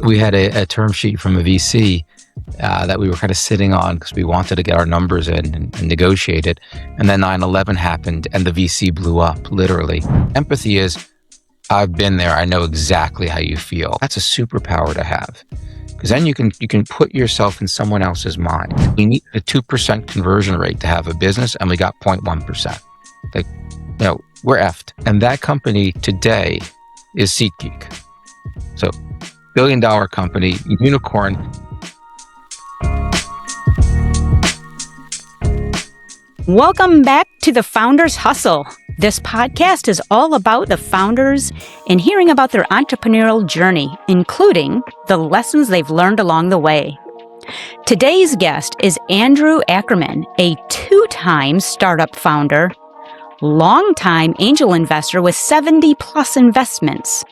We had a term sheet from a VC that we were kind of sitting on because we wanted to get our numbers in and negotiate it. And then 9/11 happened and the VC blew up, literally. Empathy is, I've been there. I know exactly how you feel. That's a superpower to have, because then you can put yourself in someone else's mind. We need a 2% conversion rate to have a business, and we got 0.1%. Like, we're effed. And that company today is SeatGeek. So, billion-dollar company, unicorn. Welcome back to The Founders Hustle. This podcast is all about the founders and hearing about their entrepreneurial journey, including the lessons they've learned along the way. Today's guest is Andrew Ackerman, a two-time startup founder, longtime angel investor with 70-plus investments.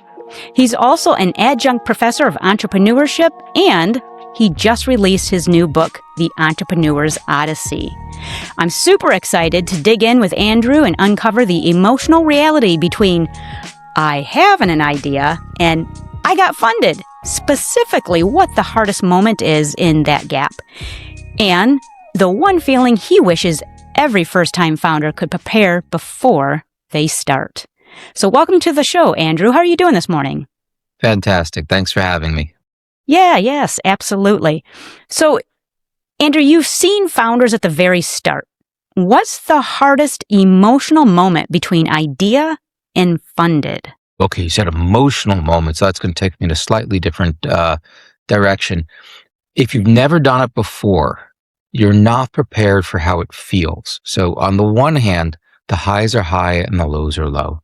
He's also an adjunct professor of entrepreneurship, and he just released his new book, The Entrepreneur's Odyssey. I'm super excited to dig in with Andrew and uncover the emotional reality between I have an idea and I got funded, specifically what the hardest moment is in that gap, and the one feeling he wishes every first-time founder could prepare before they start. So welcome to the show, Andrew. How are you doing this morning? Fantastic. Thanks for having me. Yes, absolutely. So, Andrew, you've seen founders at the very start. What's the hardest emotional moment between idea and funded? Okay, you said emotional moment, so that's going to take me in a slightly different direction. If you've never done it before, you're not prepared for how it feels. So on the one hand, the highs are high and the lows are low.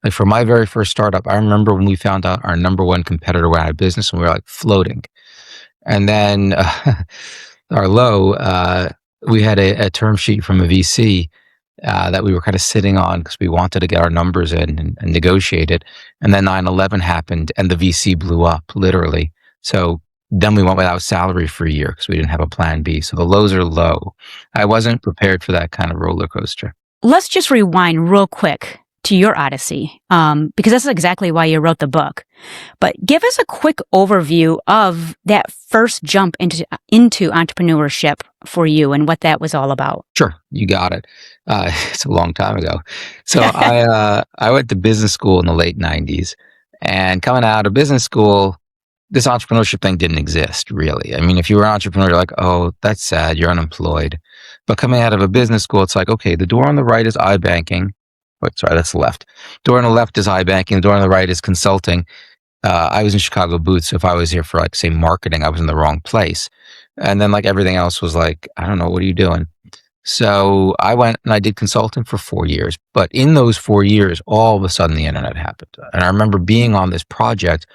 Like for my very first startup, I remember when we found out our number one competitor went out of business and we were like floating. And then our low, we had a term sheet from a VC that we were kind of sitting on because we wanted to get our numbers in and negotiate it. And then 9/11 happened and the VC blew up, literally. So then we went without salary for a year because we didn't have a plan B. So the lows are low. I wasn't prepared for that kind of roller coaster. Let's just rewind real quick to your Odyssey, because that's exactly why you wrote the book. But give us a quick overview of that first jump into entrepreneurship for you and what that was all about. Sure, you got it. It's a long time ago. So I went to business school in the late 90s, and coming out of business school, this entrepreneurship thing didn't exist, really. I mean, if you were an entrepreneur, you're like, oh, that's sad, you're unemployed. But coming out of a business school, it's like, okay, the door on the right is iBanking. Wait, sorry, that's the left. Door on the left is iBanking. The door on the right is consulting. I was in Chicago Boots, so if I was here for, like, say, marketing, I was in the wrong place. And then, like, everything else was like, I don't know, what are you doing? So I went and I did consulting for 4 years. But in those 4 years, all of a sudden, the internet happened. And I remember being on this project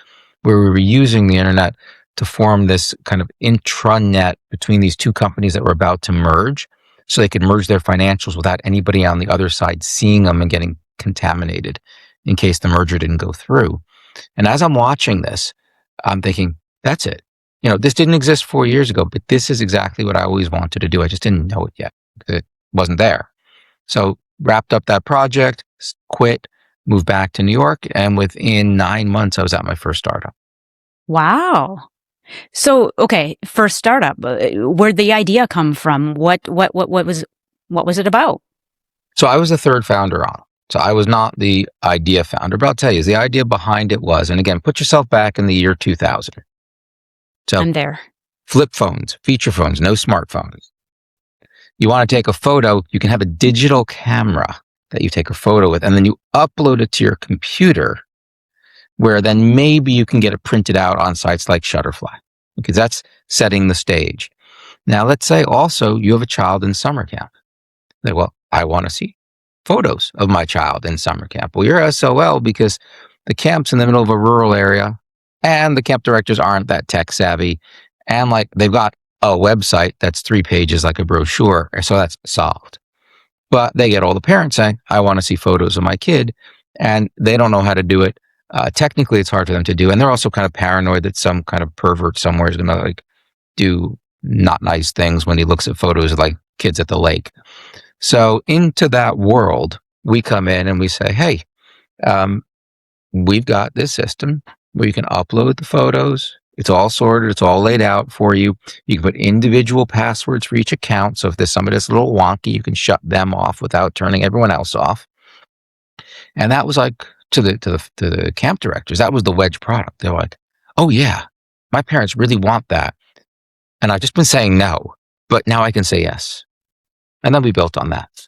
where we were using the internet to form this kind of intranet between these two companies that were about to merge, so they could merge their financials without anybody on the other side seeing them and getting contaminated in case the merger didn't go through. And as I'm watching this, I'm thinking, that's it. This didn't exist 4 years ago, but this is exactly what I always wanted to do. I just didn't know it yet because it wasn't there. So wrapped up that project, quit, moved back to New York, and within 9 months, I was at my first startup. Wow. So, okay, first startup, where'd the idea come from? What was it about? So I was the third founder on. So I was not the idea founder, but I'll tell you, the idea behind it was, and again, put yourself back in the year 2000. So I'm there. Flip phones, feature phones, no smartphones. You want to take a photo, you can have a digital camera that you take a photo with, and then you upload it to your computer, where then maybe you can get it printed out on sites like Shutterfly, because that's setting the stage. Now, let's say also you have a child in summer camp. Like, well, I want to see photos of my child in summer camp. Well, you're SOL because the camp's in the middle of a rural area and the camp directors aren't that tech savvy. And like they've got a website that's 3 pages like a brochure. So that's solved. But they get all the parents saying, I want to see photos of my kid, and they don't know how to do it. Technically, it's hard for them to do. And they're also kind of paranoid that some kind of pervert somewhere is going to like do not nice things when he looks at photos of like kids at the lake. So into that world, we come in and we say, hey, we've got this system where you can upload the photos, It's all sorted. It's all laid out for you. You can put individual passwords for each account. So if there's somebody that's a little wonky, you can shut them off without turning everyone else off. And that was like to the camp directors, that was the wedge product. They're like, "Oh yeah, my parents really want that, and I've just been saying no, but now I can say yes." And then we built on that.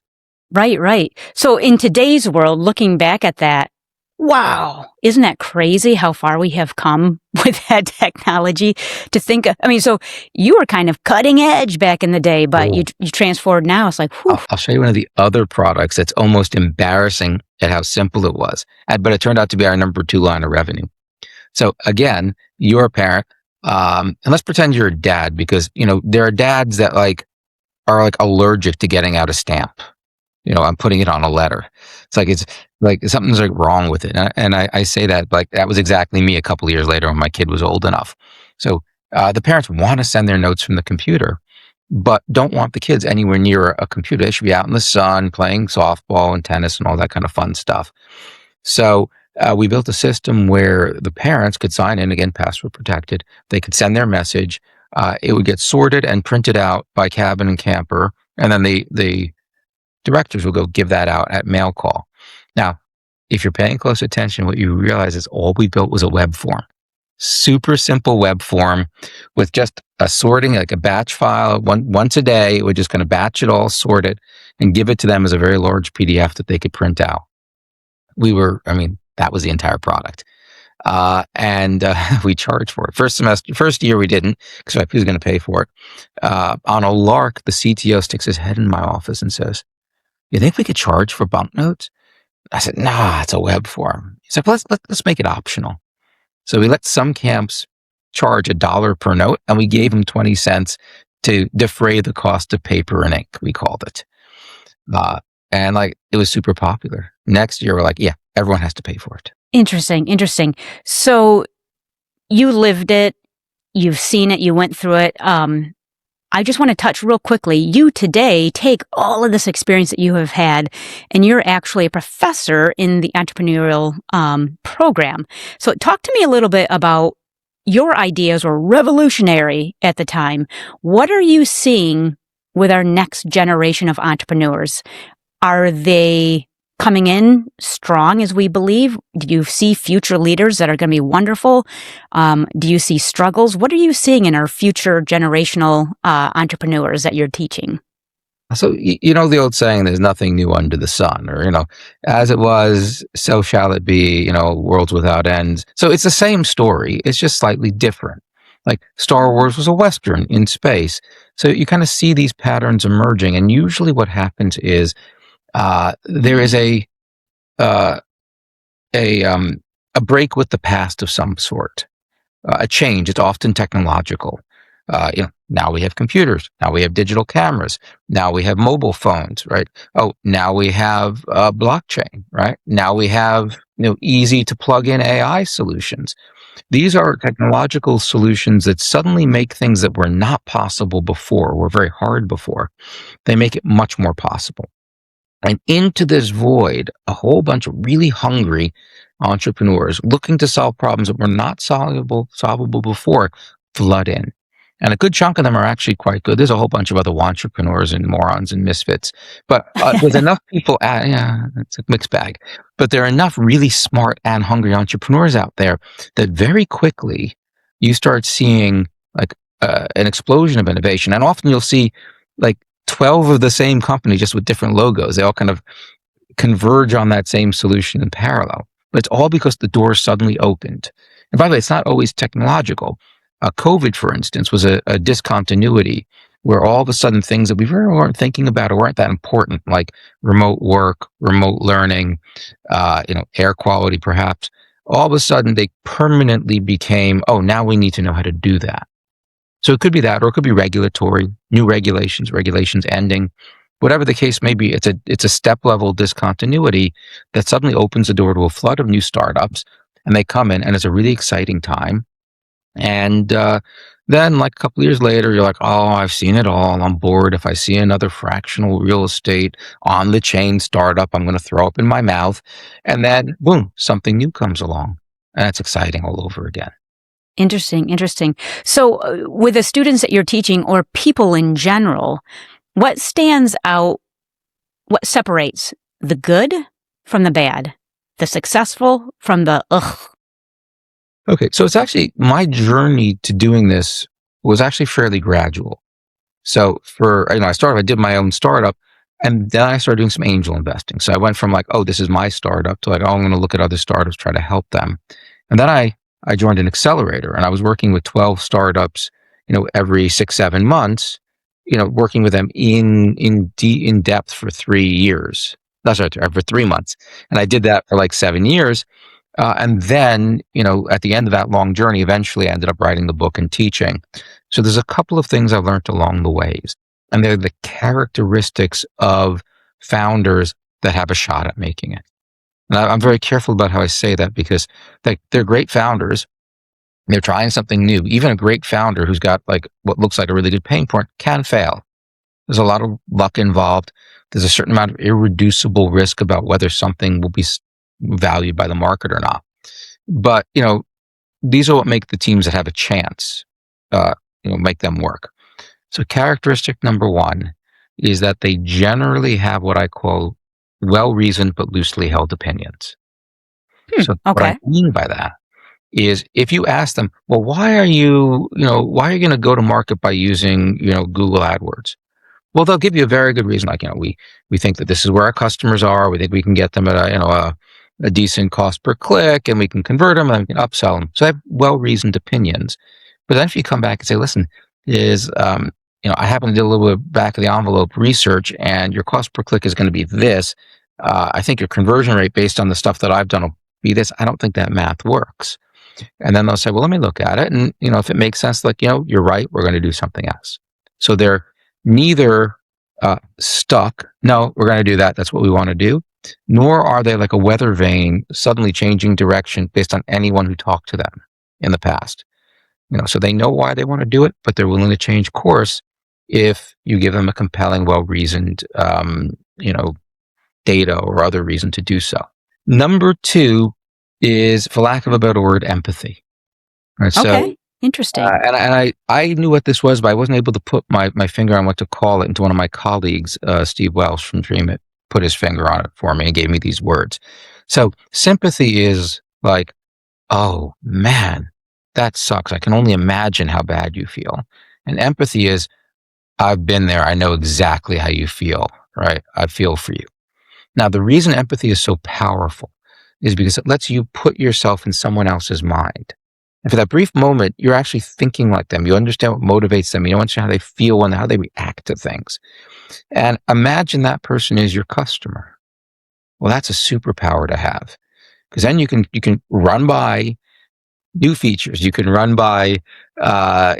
Right, right. So in today's world, looking back at that, wow, isn't that crazy how far we have come with that technology to think of, I mean, so you were kind of cutting edge back in the day, but Oh. you transformed now. It's like, whew. I'll show you one of the other products that's almost embarrassing at how simple it was, but it turned out to be our number 2 line of revenue. So again, you're a parent, and let's pretend you're a dad, because there are dads that are like allergic to getting out a stamp. I'm putting it on a letter. It's like something's like wrong with it. And I say that like that was exactly me a couple of years later when my kid was old enough. So the parents want to send their notes from the computer, but don't want the kids anywhere near a computer. They should be out in the sun playing softball and tennis and all that kind of fun stuff. So we built a system where the parents could sign in, again, password protected. They could send their message. It would get sorted and printed out by cabin and camper. And then the directors will go give that out at mail call. Now, if you're paying close attention, what you realize is all we built was a web form. Super simple web form with just a sorting, like a batch file. Once a day, we're just going to batch it all, sort it, and give it to them as a very large PDF that they could print out. That was the entire product. And we charged for it. First year we didn't, because who's going to pay for it? On a lark, the CTO sticks his head in my office and says, "You think we could charge for banknotes?" I said, "Nah, it's a web form." He's like, let's make it optional. So we let some camps charge $1 per note, and we gave them 20 cents to defray the cost of paper and ink, we called it. And it was super popular. Next year, we're like, yeah, everyone has to pay for it. Interesting, interesting. So you lived it, you've seen it, you went through it. I just want to touch real quickly. You today take all of this experience that you have had, and you're actually a professor in the entrepreneurial program. So talk to me a little bit about your ideas were revolutionary at the time. What are you seeing with our next generation of entrepreneurs? Are they coming in strong as we believe? Do you see future leaders that are going to be wonderful? Do you see struggles? What are you seeing in our future generational entrepreneurs that you're teaching? So, the old saying, there's nothing new under the sun, or, as it was, so shall it be, worlds without ends. So it's the same story. It's just slightly different. Like Star Wars was a Western in space. So you kind of see these patterns emerging. And usually what happens is there is a break with the past of some sort, a change. It's often technological. Now we have computers. Now we have digital cameras. Now we have mobile phones, right? Oh, now we have blockchain, right? Now we have easy to plug in AI solutions. These are technological solutions that suddenly make things that were not possible before, were very hard before. They make it much more possible. And into this void, a whole bunch of really hungry entrepreneurs looking to solve problems that were not solvable before flood in. And a good chunk of them are actually quite good. There's a whole bunch of other entrepreneurs and morons and misfits. But there's enough people, it's a mixed bag. But there are enough really smart and hungry entrepreneurs out there that very quickly you start seeing an explosion of innovation. And often you'll see 12 of the same company, just with different logos. They all kind of converge on that same solution in parallel. But it's all because the door suddenly opened. And by the way, it's not always technological. COVID, for instance, was a discontinuity where all of a sudden things that we really weren't thinking about or weren't that important, like remote work, remote learning, air quality perhaps, all of a sudden they permanently became, oh, now we need to know how to do that. So it could be that, or it could be regulatory, new regulations ending. Whatever the case may be, it's a step-level discontinuity that suddenly opens the door to a flood of new startups, and they come in, and it's a really exciting time. And then, a couple of years later, you're like, oh, I've seen it all. I'm bored. If I see another fractional real estate on the chain startup, I'm going to throw up in my mouth. And then, boom, something new comes along, and it's exciting all over again. Interesting. So with the students that you're teaching or people in general, what stands out, what separates the good from the bad, the successful from the ugh? Okay, so it's actually my journey to doing this was actually fairly gradual. So I did my own startup, and then I started doing some angel investing. So I went from like, oh, this is my startup to like, oh, I'm going to look at other startups, try to help them. And then I joined an accelerator, and I was working with 12 startups, every 6-7 months, working with them in depth for 3 years. That's right, for 3 months, and I did that for like 7 years. And then, at the end of that long journey, eventually I ended up writing the book and teaching. So there's a couple of things I've learned along the ways, and they're the characteristics of founders that have a shot at making it. And I'm very careful about how I say that because they're great founders. They're trying something new. Even a great founder who's got like what looks like a really good pain point can fail. There's a lot of luck involved. There's a certain amount of irreducible risk about whether something will be valued by the market or not. But, these are what make the teams that have a chance, make them work. So characteristic number one is that they generally have what I call well-reasoned but loosely held opinions. So what I Okay. mean by that is if you ask them, well, why are you going to go to market by using, Google AdWords? Well, they'll give you a very good reason. Like, we think that this is where our customers are. We think we can get them at a decent cost per click, and we can convert them and we can upsell them. So I have well-reasoned opinions. But then if you come back and say, listen, I happen to do a little bit back of the envelope research, and your cost per click is going to be this. I think your conversion rate based on the stuff that I've done will be this. I don't think that math works. And then they'll say, well, let me look at it. And, if it makes sense, like, you're right, we're going to do something else. So they're neither stuck, no, we're going to do that, that's what we want to do, nor are they like a weather vane suddenly changing direction based on anyone who talked to them in the past. So they know why they want to do it, but they're willing to change course if you give them a compelling, well-reasoned, data or other reason to do so. Number two is, for lack of a better word, empathy. Right? Okay. So, Interesting. and I knew what this was, but I wasn't able to put my finger on what to call it until one of my colleagues, Steve Welsh from Dream It, put his finger on it for me and gave me these words. So sympathy is like, oh man, that sucks. I can only imagine how bad you feel. And empathy is, I've been there. I know exactly how you feel, right? I feel for you. Now, the reason empathy is so powerful is because it lets you put yourself in someone else's mind. And for that brief moment, you're actually thinking like them. You understand what motivates them. You understand how they feel and how they react to things. And imagine that person is your customer. Well, that's a superpower to have, because then you can run by new features. You can run by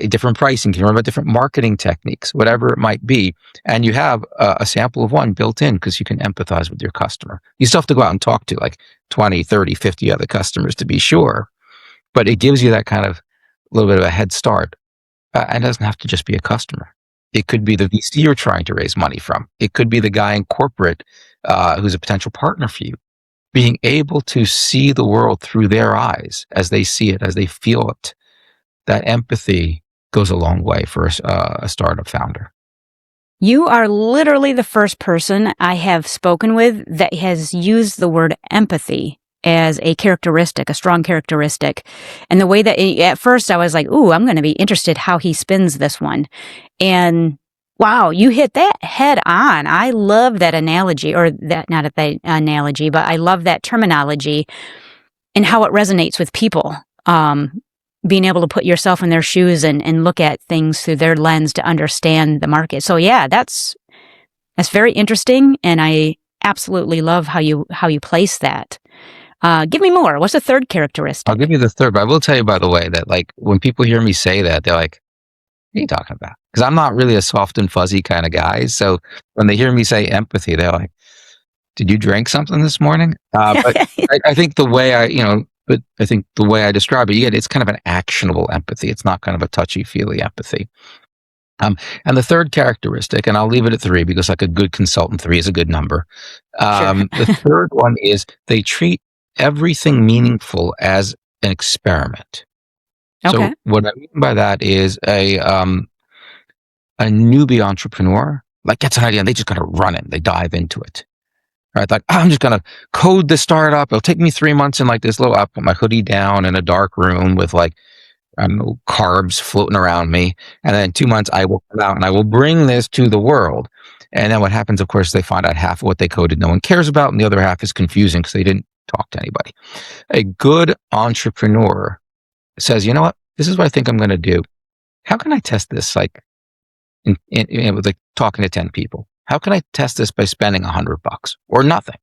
different pricing. You can run by different marketing techniques, whatever it might be. And you have a sample of one built in because you can empathize with your customer. You still have to go out and talk to like 20, 30, 50 other customers to be sure. But it gives you that kind of little bit of a head start. And it doesn't have to just be a customer. It could be the VC you're trying to raise money from. It could be the guy in corporate who's a potential partner for you. Being able to see the world through their eyes as they see it, as they feel it, that empathy goes a long way for a startup founder. You are literally the first person I have spoken with that has used the word empathy as a characteristic, a strong characteristic. And the way that at first I was like, ooh, I'm going to be interested how he spins this one. And wow, you hit that head on. I love that analogy, or that, not that analogy, but I love that terminology and how it resonates with people. Being able to put yourself in their shoes and look at things through their lens to understand the market. So yeah, that's very interesting. And I absolutely love how you place that. Give me more. What's the third characteristic? I'll give you the third, but I will tell you, by the way, that like when people hear me say that, they're like, what are you talking about? Because I'm not really a soft and fuzzy kind of guy. So when they hear me say empathy, they're like, did you drink something this morning? But I think the way I think the way I describe it, it's kind of an actionable empathy. It's not kind of a touchy-feely empathy. And the third characteristic, and I'll leave it at 3 because like a good consultant, 3 is a good number. The third one is they treat everything meaningful as an experiment. So Okay. what I mean by that is a newbie entrepreneur like gets an idea and they just gotta run it. They dive into it. Right? Like, I'm just gonna code the startup. It'll take me 3 months in like this little. I'll put my hoodie down in a dark room with like I don't know, carbs floating around me, and then 2 months I will come out and I will bring this to the world. And then what happens, of course, they find out half of what they coded no one cares about, and the other half is confusing because they didn't talk to anybody. A good entrepreneur says, you know what, this is what I think I'm going to do. How can I test this? Like, with like talking to 10 people. How can I test this by spending $100 or nothing?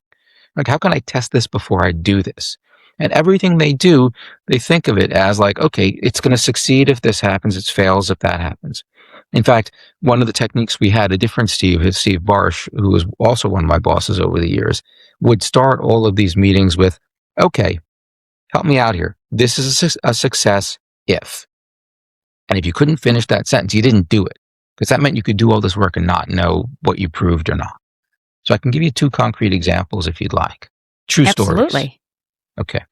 Like, how can I test this before I do this? And everything they do, they think of it as like, okay, it's going to succeed if this happens. It fails if that happens. In fact, one of the techniques we had, a different Steve, is Steve Barsh, who was also one of my bosses over the years, would start all of these meetings with, okay, help me out here. This is a success if. And if you couldn't finish that sentence, you didn't do it. Because that meant you could do all this work and not know what you proved or not. So I can give you 2 concrete examples if you'd like. True stories. Absolutely. Okay.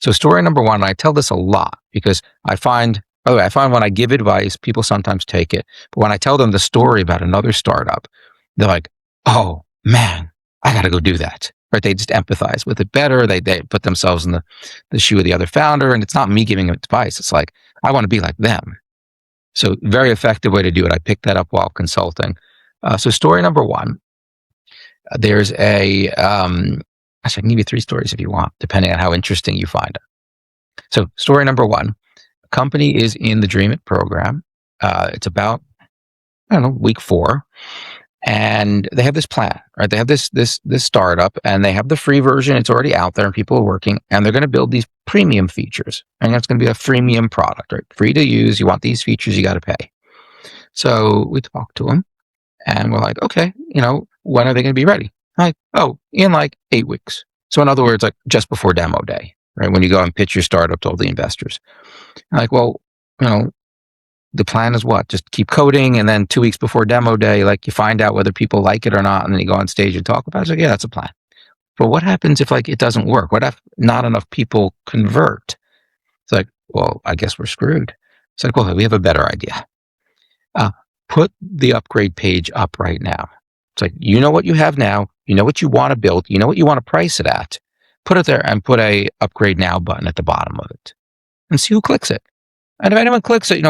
So story number 1, and I tell this a lot because I find when I give advice, people sometimes take it. But when I tell them the story about another startup, they're like, oh man, I got to go do that. Right? They just empathize with it better. They put themselves in the shoe of the other founder. And it's not me giving them advice. It's like, I want to be like them. So very effective way to do it. I picked that up while consulting. So story number 1, there's a, actually I can give you 3 stories if you want, depending on how interesting you find it. So story number 1, a company is in the Dream It program. It's about, I don't know, week 4. And they have this plan, right? They have this startup and they have the free version. It's already out there and people are working and they're going to build these premium features. And it's going to be a freemium product, right? Free to use. You want these features, you got to pay. So we talked to them and we're like, okay, when are they going to be ready? Like, oh, in like 8 weeks. So in other words, like just before demo day, right? When you go and pitch your startup to all the investors. Like, well, the plan is what? Just keep coding, and then 2 weeks before demo day, like you find out whether people like it or not, and then you go on stage and talk about it. It's like, yeah, that's a plan. But what happens if like it doesn't work? What if not enough people convert? It's like, well, I guess we're screwed. It's like, well, we have a better idea. Put the upgrade page up right now. It's like, you know what you have now, you know what you want to build, you know what you want to price it at. Put it there and put a upgrade now button at the bottom of it and see who clicks it. And if anyone clicks it,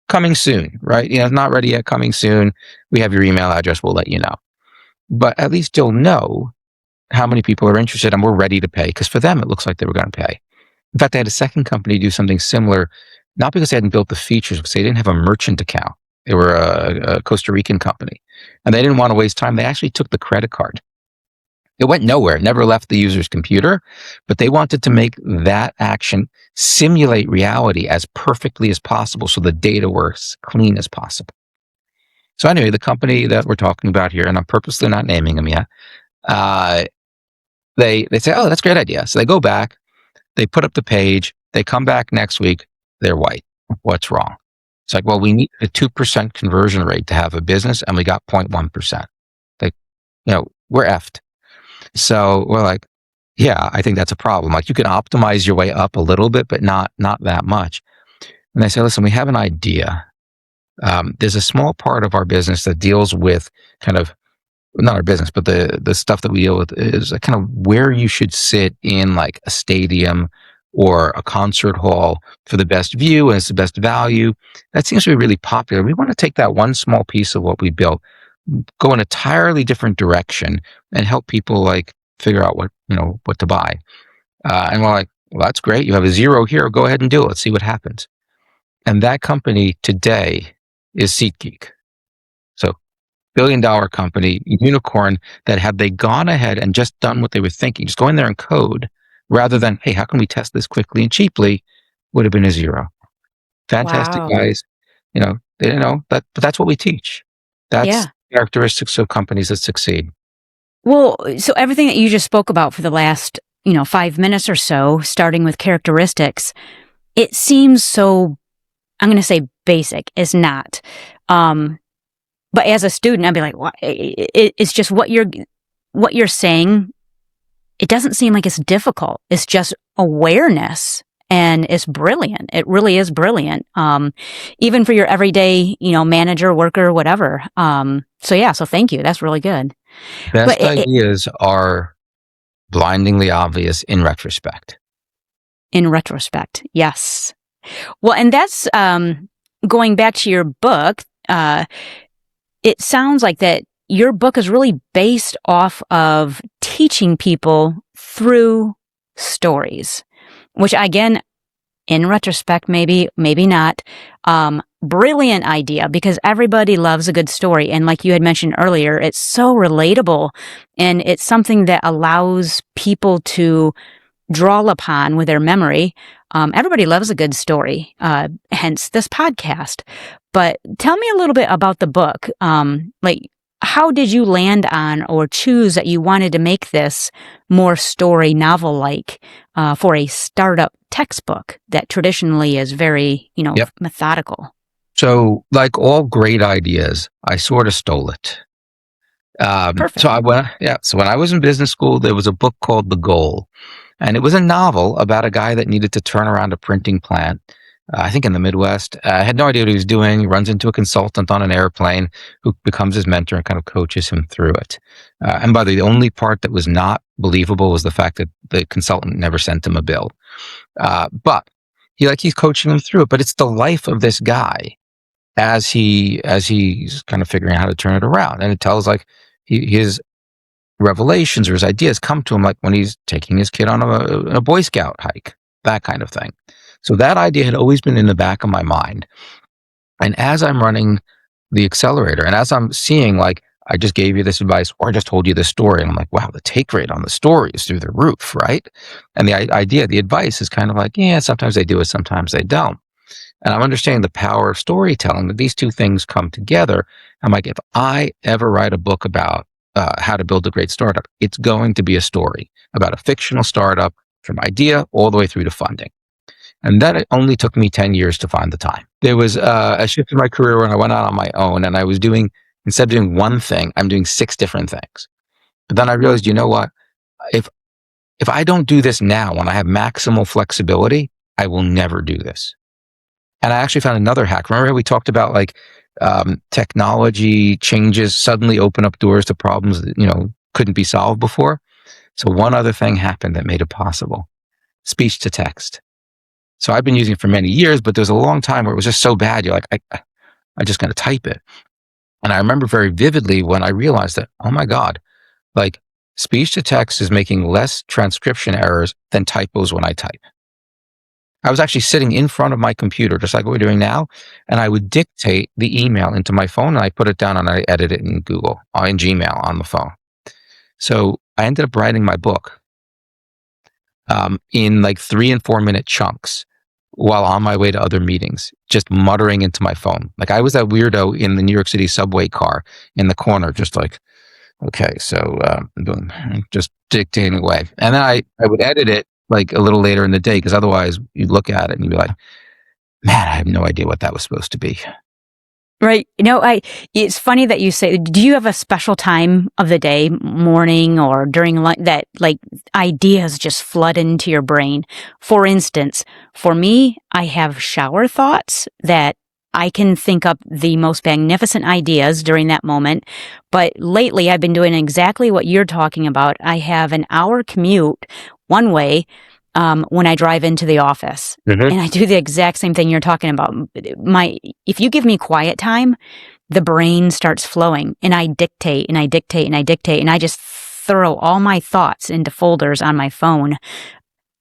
coming soon, right? Not ready yet, coming soon. We have your email address, we'll let you know. But at least you'll know how many people are interested and we're ready to pay, because for them, it looks like they were going to pay. In fact, I had a second company do something similar, not because they hadn't built the features, because they didn't have a merchant account. They were a Costa Rican company and they didn't want to waste time. They actually took the credit card. It went nowhere, never left the user's computer, but they wanted to make that action simulate reality as perfectly as possible so the data works clean as possible. So anyway, the company that we're talking about here, and I'm purposely not naming them yet, they say, oh, that's a great idea. So they go back, they put up the page, they come back next week, they're white. What's wrong? It's like, well, we need a 2% conversion rate to have a business, and we got 0.1%. Like, we're effed. So we're like, yeah, I think that's a problem. Like, you can optimize your way up a little bit, but not that much. And they say, listen, we have an idea. There's a small part of our business that deals with kind of, not our business, but the stuff that we deal with is kind of where you should sit in like a stadium or a concert hall for the best view and it's the best value. That seems to be really popular. We want to take that one small piece of what we built, go in an entirely different direction and help people like figure out what to buy. And we're like, well, that's great. You have a 0 here. Go ahead and do it. Let's see what happens. And that company today is SeatGeek. So $1 billion company, unicorn, that had they gone ahead and just done what they were thinking, just go in there and code rather than, hey, how can we test this quickly and cheaply, would have been a 0. Fantastic Wow. guys. They didn't know that, but that's what we teach. That's characteristics of companies that succeed. Well, so everything that you just spoke about for the last, 5 minutes or so, starting with characteristics, it seems so, I'm going to say basic. It's not. But as a student, I'd be like, what? It's just what you're saying. It doesn't seem like it's difficult. It's just awareness and it's brilliant. It really is brilliant. Even for your everyday, manager, worker, whatever. So thank you. That's really good. But Best ideas are blindingly obvious in retrospect. In retrospect, yes. Well, and that's going back to your book. It sounds like that your book is really based off of teaching people through stories, which again, in retrospect, maybe not. Brilliant idea, because everybody loves a good story. And like you had mentioned earlier, it's so relatable, and it's something that allows people to draw upon with their memory. Everybody loves a good story, hence this podcast. But tell me a little bit about the book. How did you land on or choose that you wanted to make this more story novel-like for a startup textbook that traditionally is very, Yep. methodical? So, like all great ideas, I sort of stole it. Perfect. So when I was in business school, there was a book called The Goal, and it was a novel about a guy that needed to turn around a printing plant. I think in the Midwest. I had no idea what he was doing. He runs into a consultant on an airplane who becomes his mentor and kind of coaches him through it. And by the way, the only part that was not believable was the fact that the consultant never sent him a bill. But he's coaching him through it. But it's the life of this guy as he's kind of figuring out how to turn it around. And it tells his revelations or his ideas come to him like when he's taking his kid on a Boy Scout hike, that kind of thing. So that idea had always been in the back of my mind. And as I'm running the accelerator and as I'm seeing I just gave you this advice or I just told you this story, and I'm like, wow, the take rate on the story is through the roof, right? And the advice is kind of like, yeah, sometimes they do it, sometimes they don't. And I'm understanding the power of storytelling, that these two things come together. I'm like, if I ever write a book about how to build a great startup, it's going to be a story about a fictional startup from idea all the way through to funding. And that only took me 10 years to find the time. There was a shift in my career when I went out on my own, and I was instead of doing one thing, I'm doing 6 different things. But then I realized, you know what? If I don't do this now, when I have maximal flexibility, I will never do this. And I actually found another hack. Remember how we talked about technology changes suddenly open up doors to problems that, couldn't be solved before? So one other thing happened that made it possible. Speech to text. So I've been using it for many years, but there's a long time where it was just so bad. You're like, I just got to type it. And I remember very vividly when I realized that, oh my God, speech to text is making less transcription errors than typos when I type. I was actually sitting in front of my computer, just like what we're doing now, and I would dictate the email into my phone, and I put it down and I edit it in Gmail on the phone. So I ended up writing my book in 3 and 4 minute chunks while on my way to other meetings, just muttering into my phone. I was that weirdo in the New York City subway car in the corner, just okay, so boom, just dictating away. And then I would edit it a little later in the day, because otherwise you'd look at it and you'd be like, man, I have no idea what that was supposed to be. Right. It's funny that you say, do you have a special time of the day, morning or during lunch, that ideas just flood into your brain? For instance, for me, I have shower thoughts that I can think up the most magnificent ideas during that moment. But lately I've been doing exactly what you're talking about. I have an hour commute one way when I drive into the office. Mm-hmm. And I do the exact same thing you're talking about. If you give me quiet time, the brain starts flowing, and I dictate and I dictate and I dictate, and I just throw all my thoughts into folders on my phone.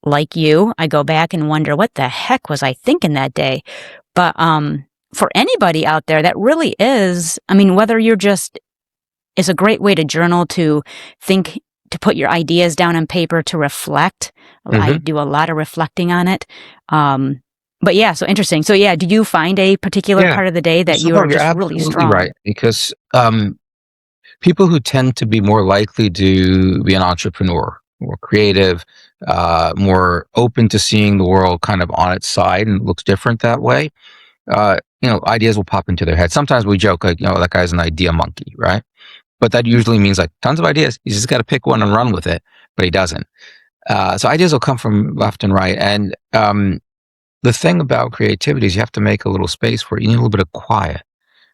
Like you, I go back and wonder, what the heck was I thinking that day? But for anybody out there, that really is, whether you're it's a great way to journal, to think, to put your ideas down on paper, to reflect. Mm-hmm. I do a lot of reflecting on it. But yeah, so interesting. So yeah, do you find a particular part of the day that you're just really strong? Right, because people who tend to be more likely to be an entrepreneur, more creative, more open to seeing the world kind of on its side and it looks different that way, ideas will pop into their head. Sometimes we joke, that guy's an idea monkey, right? But that usually means tons of ideas. He's just got to pick one and run with it, but he doesn't. So ideas will come from left and right. And the thing about creativity is you have to make a little space for it. You need a little bit of quiet,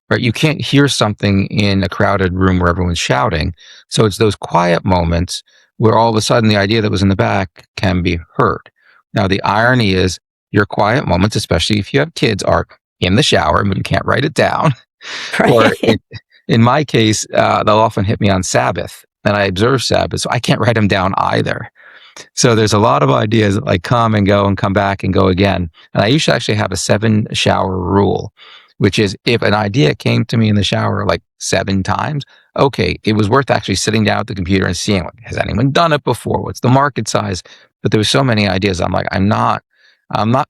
right? You can't hear something in a crowded room where everyone's shouting. So it's those quiet moments where all of a sudden the idea that was in the back can be heard. Now, the irony is your quiet moments, especially if you have kids, are in the shower, but you can't write it down. Or Right. in my case, they'll often hit me on Sabbath, and I observe Sabbath, so I can't write them down either. So there's a lot of ideas that like come and go and come back and go again. And I usually actually have a 7 shower rule, which is if an idea came to me in the shower like 7 times, okay, it was worth actually sitting down at the computer and seeing, like, has anyone done it before? What's the market size? But there were so many ideas. I'm like, I'm not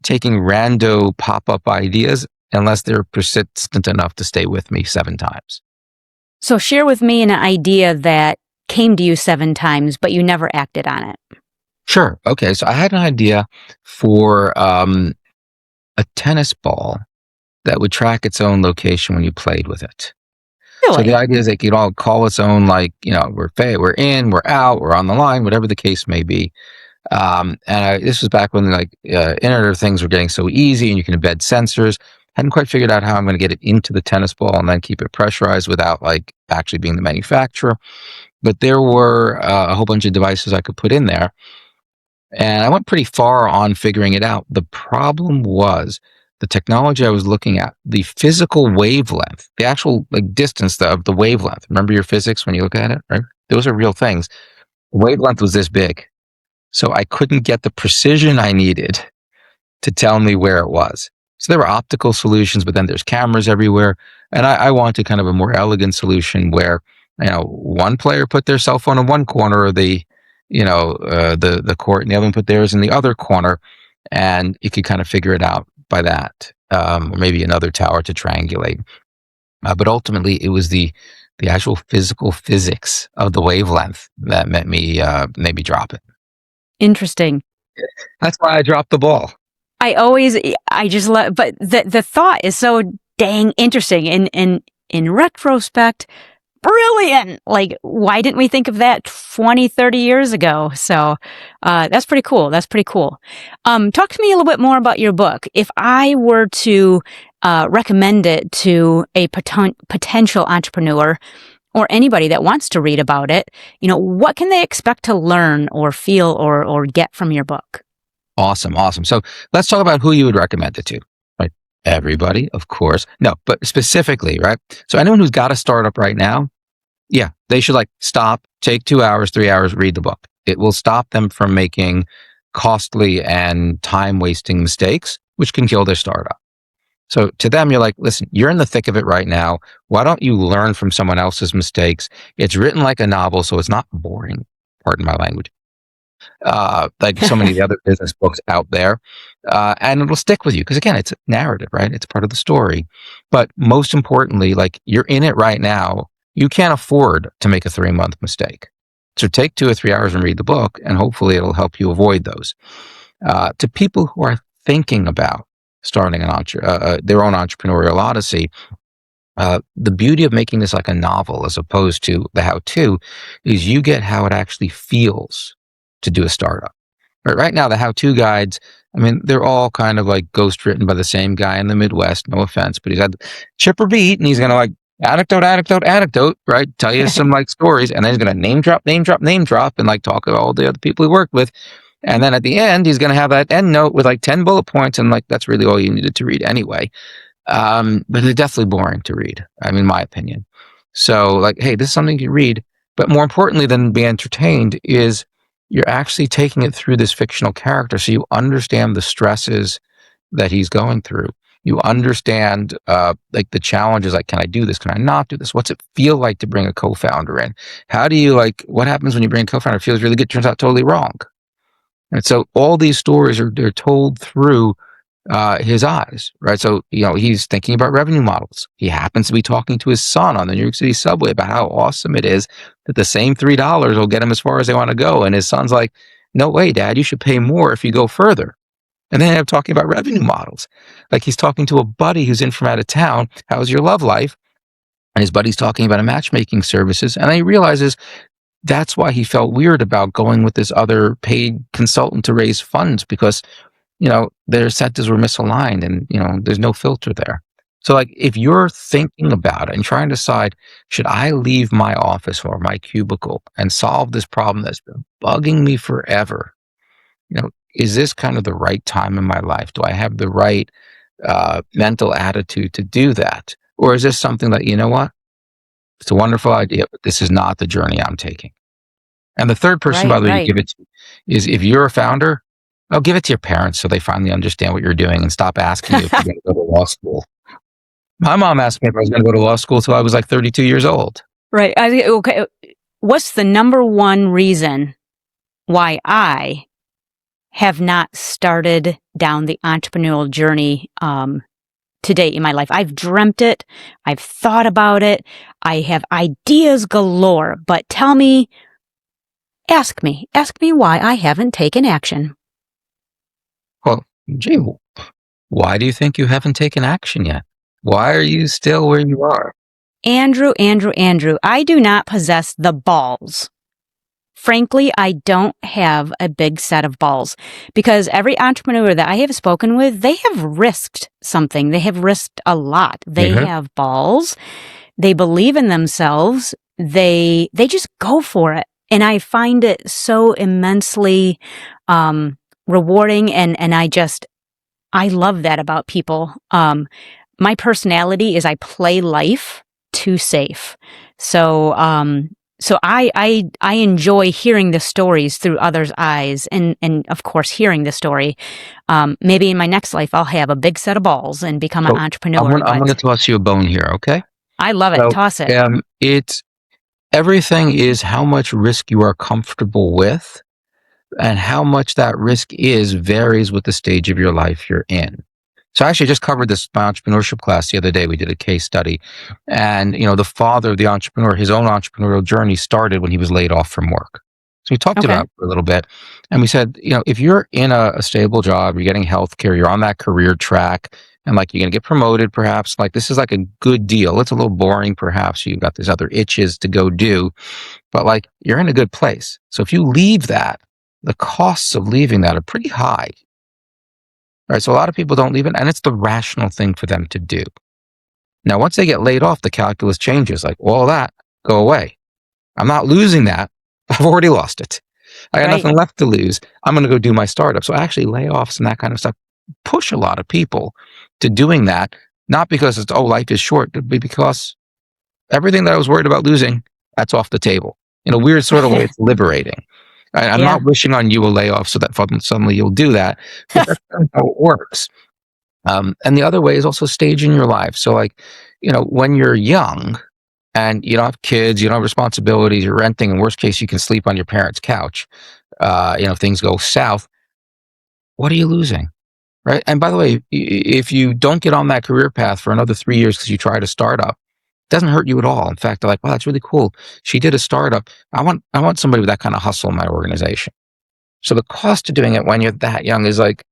taking rando pop-up ideas unless they're persistent enough to stay with me 7 times. So share with me an idea that came to you 7 times, but you never acted on it. Sure. Okay. So I had an idea for a tennis ball that would track its own location when you played with it. So the Really? idea is it could all call its own, like, we're in, we're out, we're on the line, whatever the case may be. This was back when like Internet of Things were getting so easy and you can embed sensors. Hadn't quite figured out how I'm going to get it into the tennis ball and then keep it pressurized without like actually being the manufacturer. But there were a whole bunch of devices I could put in there. And I went pretty far on figuring it out. The problem was the technology I was looking at, the physical wavelength, the actual like distance of the wavelength. Remember your physics when you look at it, right? Those are real things. The wavelength was this big. So I couldn't get the precision I needed to tell me where it was. So there were optical solutions, but then there's cameras everywhere. And I wanted kind of a more elegant solution where, one player put their cell phone in one corner of the court, and the other one put theirs in the other corner, and you could kind of figure it out by that, or maybe another tower to triangulate. But ultimately, it was the actual physical physics of the wavelength that made me drop it. Interesting. That's why I dropped the ball. I just love, but the thought is so dang interesting. And in retrospect, brilliant. Like, why didn't we think of that 20, 30 years ago? So, that's pretty cool. That's pretty cool. Talk to me a little bit more about your book. If I were to, recommend it to a potential entrepreneur or anybody that wants to read about it, what can they expect to learn or feel or get from your book? Awesome, awesome. So let's talk about who you would recommend it to. Right? Everybody, of course. No, but specifically, right? So anyone who's got a startup right now, yeah, they should like stop, take 2 hours, 3 hours, read the book. It will stop them from making costly and time wasting mistakes, which can kill their startup. So to them, you're like, listen, you're in the thick of it right now. Why don't you learn from someone else's mistakes? It's written like a novel, so it's not boring. Pardon my language. Like so many of the other business books out there. And it'll stick with you because, again, it's a narrative, right? It's part of the story. But most importantly, like you're in it right now. You can't afford to make a 3-month mistake. So take 2 or 3 hours and read the book, and hopefully it'll help you avoid those. To people who are thinking about starting their own entrepreneurial odyssey, the beauty of making this like a novel as opposed to the how-to is you get how it actually feels to do a startup. Right now, the how-to guides, I mean, they're all kind of like ghost written by the same guy in the Midwest, no offense, but he's got chip or beat, and he's going to like anecdote, right? Tell you some like stories, and then he's going to name drop, and like talk about all the other people he worked with. And then at the end, he's going to have that end note with like 10 bullet points, and like that's really all you needed to read anyway. But they're definitely boring to read, I mean, my opinion. So like, hey, this is something you can read, but more importantly than being entertained is you're actually taking it through this fictional character, so you understand the stresses that he's going through. You understand like the challenges, like, can I do this? Can I not do this? What's it feel like to bring a co-founder in? How do you like, what happens when you bring a co-founder? It feels really good, turns out totally wrong. And so all these stories they're told through his eyes, right? So, he's thinking about revenue models. He happens to be talking to his son on the New York City subway about how awesome it is that the same $3 will get him as far as they want to go. And his son's like, no way, Dad, you should pay more if you go further. And then I'm talking about revenue models. Like he's talking to a buddy who's in from out of town. How's your love life? And his buddy's talking about a matchmaking services. And then he realizes that's why he felt weird about going with this other paid consultant to raise funds, because their incentives were misaligned, and there's no filter there. So like, if you're thinking about it and trying to decide, should I leave my office or my cubicle and solve this problem that's been bugging me forever, is this kind of the right time in my life? Do I have the right mental attitude to do that? Or is this something that, what, it's a wonderful idea, but this is not the journey I'm taking? And the third person, by Right, the way, you right. give it to is, if you're a founder, I'll give it to your parents so they finally understand what you're doing and stop asking you if you're going to go to law school. My mom asked me if I was going to go to law school until I was like 32 years old. Right. Okay. What's the number one reason why I have not started down the entrepreneurial journey to date in my life? I've dreamt it. I've thought about it. I have ideas galore. But ask me why I haven't taken action. Well, gee, why do you think you haven't taken action yet? Why are you still where you are? Andrew, I do not possess the balls. Frankly, I don't have a big set of balls, because every entrepreneur that I have spoken with, they have risked something. They have risked a lot. They have balls. They believe in themselves. They just go for it. And I find it so immensely rewarding, and I love that about people. My personality is I play life too safe. So I enjoy hearing the stories through others' eyes, and of course hearing the story. Maybe in my next life I'll have a big set of balls and become an So entrepreneur. I'm going to toss you a bone here, okay? I love it. So Toss it. it's everything is how much risk you are comfortable with, and how much that risk is varies with the stage of your life you're in. So I actually just covered this in my entrepreneurship class the other day. We did a case study, and the father of the entrepreneur, his own entrepreneurial journey started when he was laid off from work. So we talked Okay. about it for a little bit, and we said, if you're in a stable job, you're getting health care, you're on that career track, and like you're going to get promoted, perhaps, like this is like a good deal. It's a little boring, perhaps. You've got these other itches to go do, but like you're in a good place. So if you leave that, the costs of leaving that are pretty high. Right, so a lot of people don't leave it, and it's the rational thing for them to do. Now, once they get laid off, the calculus changes. Like, all that, go away. I'm not losing that. I've already lost it. I got nothing left to lose. I'm going to go do my startup. So actually, layoffs and that kind of stuff push a lot of people to doing that, not because it's, life is short, but because everything that I was worried about losing, that's off the table. In a weird sort of way, it's liberating. I'm not wishing on you a layoff so that suddenly you'll do that, but that's kind of how it works. And the other way is also staging your life. So like, when you're young and you don't have kids, you don't have responsibilities, you're renting, in worst case, you can sleep on your parents' couch. If things go south, what are you losing? Right. And by the way, if you don't get on that career path for another 3 years because you tried a startup, it doesn't hurt you at all. In fact, they're like, wow, that's really cool. She did a startup. I want somebody with that kind of hustle in my organization. So the cost of doing it when you're that young is like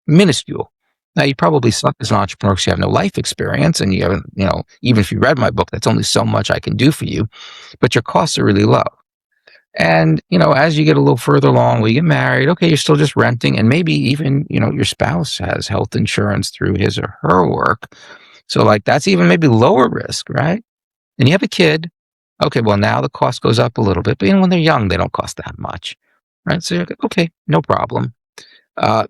minuscule. Now, you probably suck as an entrepreneur because you have no life experience, and you haven't, even if you read my book, that's only so much I can do for you, but your costs are really low. And, as you get a little further along, we get married, okay, you're still just renting, and maybe even, your spouse has health insurance through his or her work. So like, that's even maybe lower risk, right? And you have a kid, okay, well, now the cost goes up a little bit, but when they're young, they don't cost that much, right? So you're like, okay, no problem.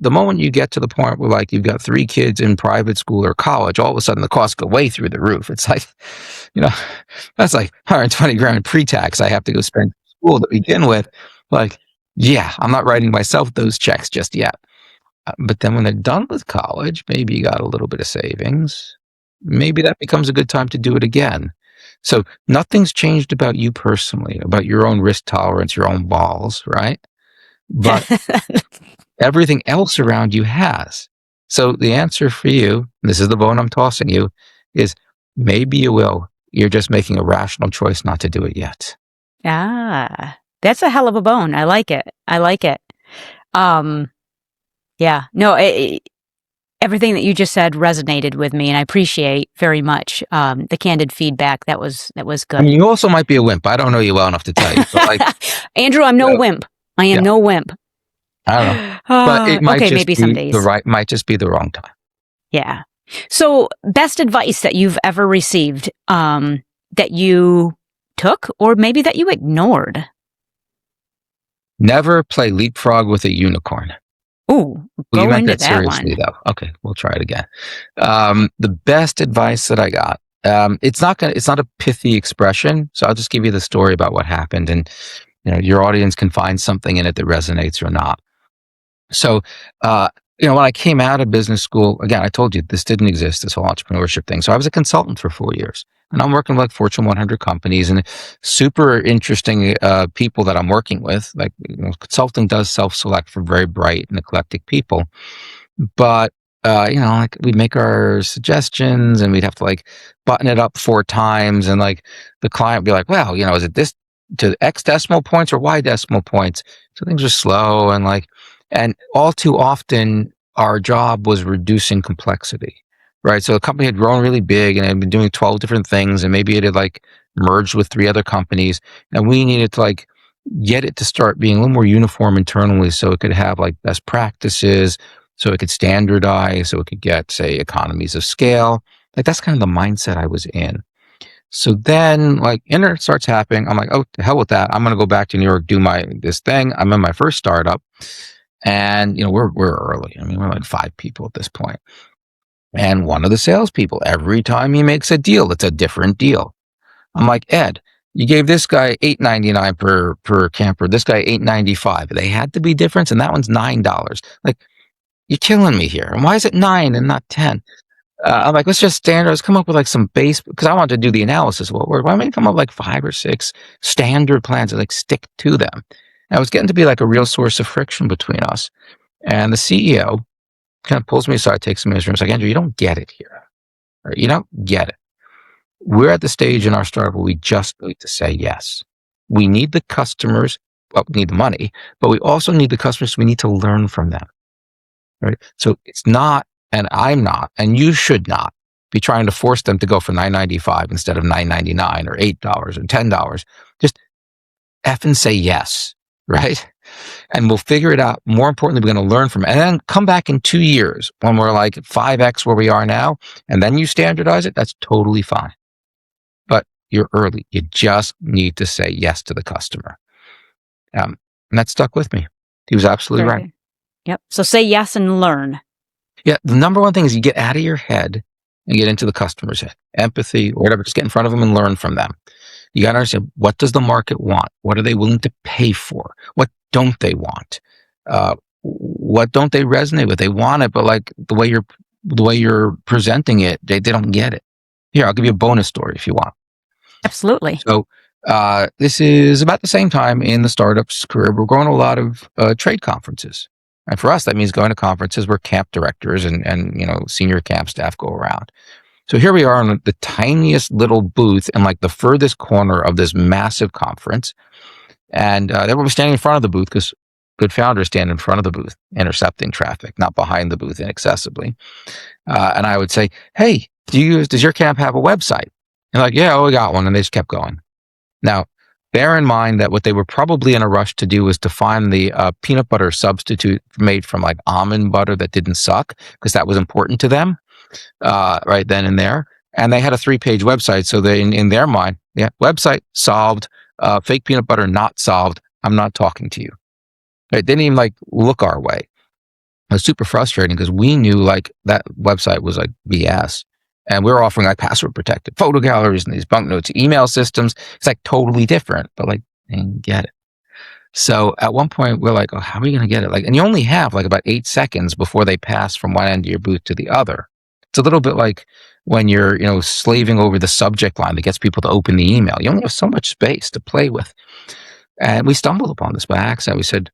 The moment you get to the point where like you've got 3 kids in private school or college, all of a sudden the costs go way through the roof. It's like, that's like 120 grand pre-tax I have to go spend for school to begin with. Like, yeah, I'm not writing myself those checks just yet. But then when they're done with college, maybe you got a little bit of savings. Maybe that becomes a good time to do it again. So nothing's changed about you personally, about your own risk tolerance, your own balls, right? But everything else around you has. So the answer for you, and this is the bone I'm tossing you, is maybe you will. You're just making a rational choice not to do it yet. That's a hell of a bone. I like it. Yeah. No, Everything that you just said resonated with me, and I appreciate very much the candid feedback. That was I good. mean, you also might be a wimp. I don't know you well enough to tell you, but like, Andrew, I'm no wimp. I am yeah, no wimp. I don't know, but it might Okay, just maybe some be days. might just be the wrong time. Yeah. So, best advice that you've ever received that you took or maybe that you ignored? Never play leapfrog with a unicorn. Ooh, Well, you go meant into that that seriously, one. though. Okay, we'll try it again. The best advice that I got. It's not a pithy expression, so I'll just give you the story about what happened, and your audience can find something in it that resonates or not. So, uh, when I came out of business school, again, I told you this didn't exist, this whole entrepreneurship thing. So I was a consultant for 4 years, and I'm working with like Fortune 100 companies and super interesting people that I'm working with. Like, consulting does self-select for very bright and eclectic people, but like we'd make our suggestions and we'd have to like button it up 4 times, and like the client would be like, well, is it this to X decimal points or Y decimal points? So things are slow, and all too often our job was reducing complexity, right? So the company had grown really big and had been doing 12 different things, and maybe it had like merged with 3 other companies, and we needed to like get it to start being a little more uniform internally so it could have like best practices, so it could standardize, so it could get, say, economies of scale. Like that's kind of the mindset I was in. So then, like, internet starts happening. I'm like, oh, to hell with that. I'm going to go back to New York, do this thing. I'm in my first startup, and we're early. I mean, we're like 5 people at this point. And one of the salespeople, every time he makes a deal, it's a different deal. I'm like, Ed, you gave this guy $8.99 per camper. This guy $8.95. They had to be different, and that one's $9. Like, you're killing me here. And why is it 9 and not 10? I'm like, let's just standardize, come up with like some base, because I wanted to do the analysis. Well, why don't we come up with like 5 or 6 standard plans and like stick to them? And it was getting to be like a real source of friction between us. And the CEO kind of pulls me aside, takes me in his room. He's like, Andrew, you don't get it here. Right? You don't get it. We're at the stage in our startup where we just need to say yes. We need the customers. Well, we need the money, but we also need the customers. We need to learn from them. Right? So it's not, and I'm not, and you should not be trying to force them to go for $9.95 instead of $9.99 or $8 or $10. Just effing say yes, right? And we'll figure it out. More importantly, we're going to learn from it, and then come back in 2 years when we're like 5x where we are now, and then you standardize it. That's totally fine. But you're early. You just need to say yes to the customer. And that stuck with me. He was absolutely Very right. good. Yep. So say yes and learn. Yeah, the number one thing is you get out of your head and get into the customer's head. Empathy or whatever, just get in front of them and learn from them. You got to understand, what does the market want? What are they willing to pay for? What don't they want? What don't they resonate with? They want it, but like the way you're presenting it, they don't get it. Here, I'll give you a bonus story if you want. Absolutely. So this is about the same time in the startup's career. We're going to a lot of trade conferences. And for us, that means going to conferences where camp directors and senior camp staff go around. So here we are in the tiniest little booth in like the furthest corner of this massive conference. And everyone was standing in front of the booth because good founders stand in front of the booth, intercepting traffic, not behind the booth inaccessibly. And I would say, hey, does your camp have a website? And like, yeah, we got one. And they just kept going. Now, bear in mind that what they were probably in a rush to do was to find the peanut butter substitute made from like almond butter that didn't suck, because that was important to them right then and there. And they had a 3-page website. So they, in their mind, yeah, website solved, fake peanut butter not solved. I'm not talking to you. Right? They didn't even like look our way. It was super frustrating because we knew like that website was like BS. And we were offering like password protected photo galleries and these bunk notes, email systems. It's like totally different, but like they didn't get it. So at one point we're like, oh, how are we going to get it? Like, and you only have like about 8 seconds before they pass from one end of your booth to the other. It's a little bit like when you're, slaving over the subject line that gets people to open the email. You only have so much space to play with. And we stumbled upon this by accident. We said,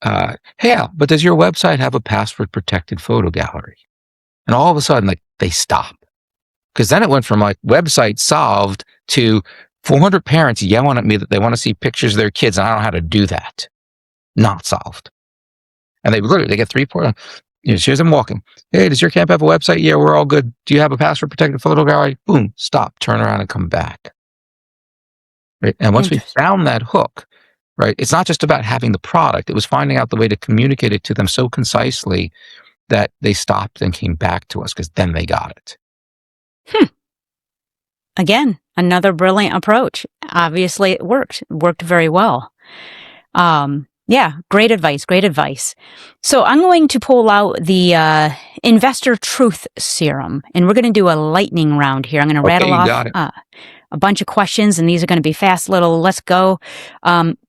hey, Al, but does your website have a password protected photo gallery? And all of a sudden, like, they stop. Because then it went from like website solved to 400 parents yelling at me that they want to see pictures of their kids, and I don't know how to do that. Not solved. And they get 3 4. Here's him walking. Hey, does your camp have a website? Yeah, we're all good. Do you have a password protected photo gallery? Boom, stop, turn around and come back. Right. And once we Interesting. found that hook, right, it's not just about having the product. It was finding out the way to communicate it to them so concisely that they stopped and came back to us because then they got it. Again, another brilliant approach. Obviously, it worked very well. Yeah, great advice. Great advice. So I'm going to pull out the investor truth serum, and we're going to do a lightning round here. I'm going to Okay, rattle you off got it. a bunch of questions, and these are going to be fast little, let's go.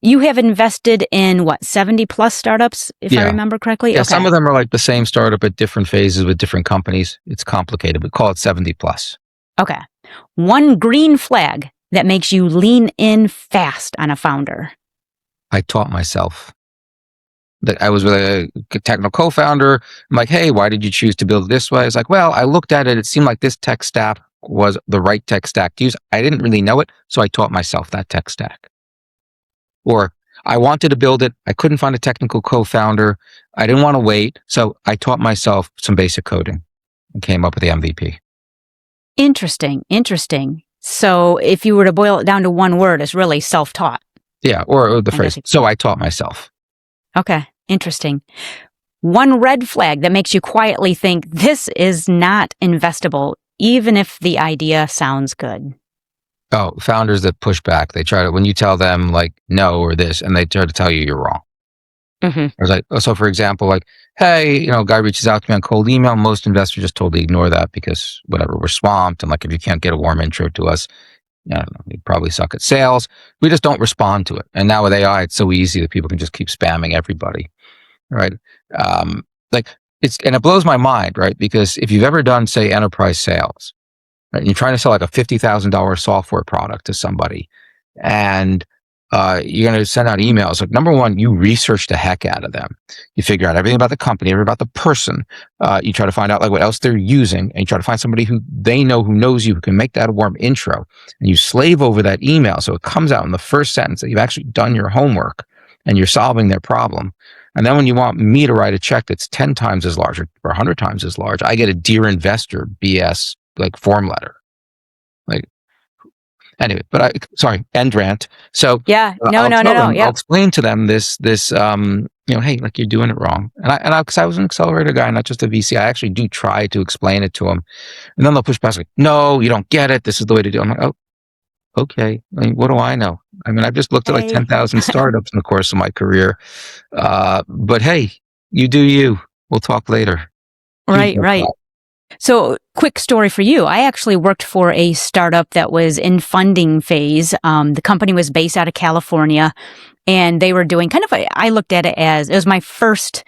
You have invested in what, 70 plus startups, if I remember correctly? Yeah, Okay. some of them are like the same startup at different phases with different companies. It's complicated, but call it 70 plus. Okay. One green flag that makes you lean in fast on a founder. I taught myself that I was with a technical co-founder. I'm like, hey, why did you choose to build it this way? It's like, well, I looked at it. It seemed like this tech stack was the right tech stack to use. I didn't really know it, so I taught myself that tech stack. Or I wanted to build it. I couldn't find a technical co-founder. I didn't want to wait, so I taught myself some basic coding and came up with the MVP. Interesting. So if you were to boil it down to one word, it's really self-taught. Yeah, or the phrase, so I taught myself. Okay, interesting. One red flag that makes you quietly think this is not investable, even if the idea sounds good. Oh, founders that push back. They try to, when you tell them like no or this, and they try to tell you you're wrong. Mm-hmm. I was like, so for example, like, hey, guy reaches out to me on cold email. Most investors just totally ignore that because whatever, we're swamped. And like, if you can't get a warm intro to us, I don't know, we probably suck at sales. We just don't respond to it. And now with AI, it's so easy that people can just keep spamming everybody, right? Like and it blows my mind, right? Because if you've ever done, say, enterprise sales, right, and you're trying to sell like a $50,000 software product to somebody, and you're going to send out emails. Like, number one, you research the heck out of them. You figure out everything about the company, everything about the person. You try to find out like what else they're using, and you try to find somebody who they know, who knows you, who can make that a warm intro. And you slave over that email so it comes out in the first sentence that you've actually done your homework and you're solving their problem. And then when you want me to write a check that's 10 times as large or 100 times as large, I get a Dear Investor BS like form letter. Like, anyway, but sorry, end rant. So yeah, no. I'll explain to them this, hey, like you're doing it wrong. And because I was an accelerator guy, not just a VC, I actually do try to explain it to them. And then they'll push back like, no, you don't get it. This is the way to do it. I'm like, oh, okay. I mean, what do I know? I mean, I've just looked at like 10,000 startups in the course of my career. But hey, you do you. We'll talk later. Right. So, quick story for you. I actually worked for a startup that was in funding phase. The company was based out of California, and they were doing I looked at it as, it was my first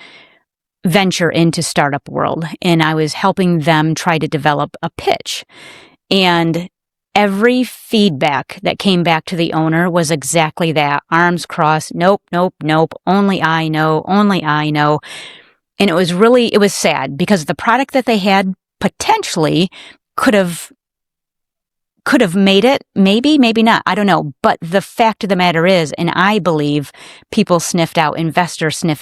venture into startup world, and I was helping them try to develop a pitch. And every feedback that came back to the owner was exactly that. Arms crossed. Nope. Only I know. And it was sad because the product that they had potentially could have made it, maybe not, I don't know. But the fact of the matter is, and I believe investors sniffed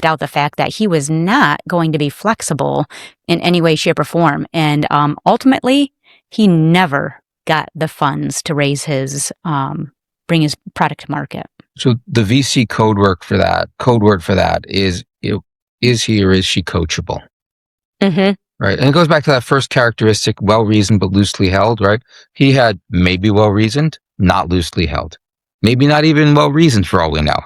out the fact that he was not going to be flexible in any way, shape, or form. And ultimately, he never got the funds to raise bring his product to market. So the VC code word for that is he or is she coachable? Mm-hmm. Right. And it goes back to that first characteristic, well-reasoned but loosely held, right? He had maybe well-reasoned, not loosely held. Maybe not even well-reasoned for all we know.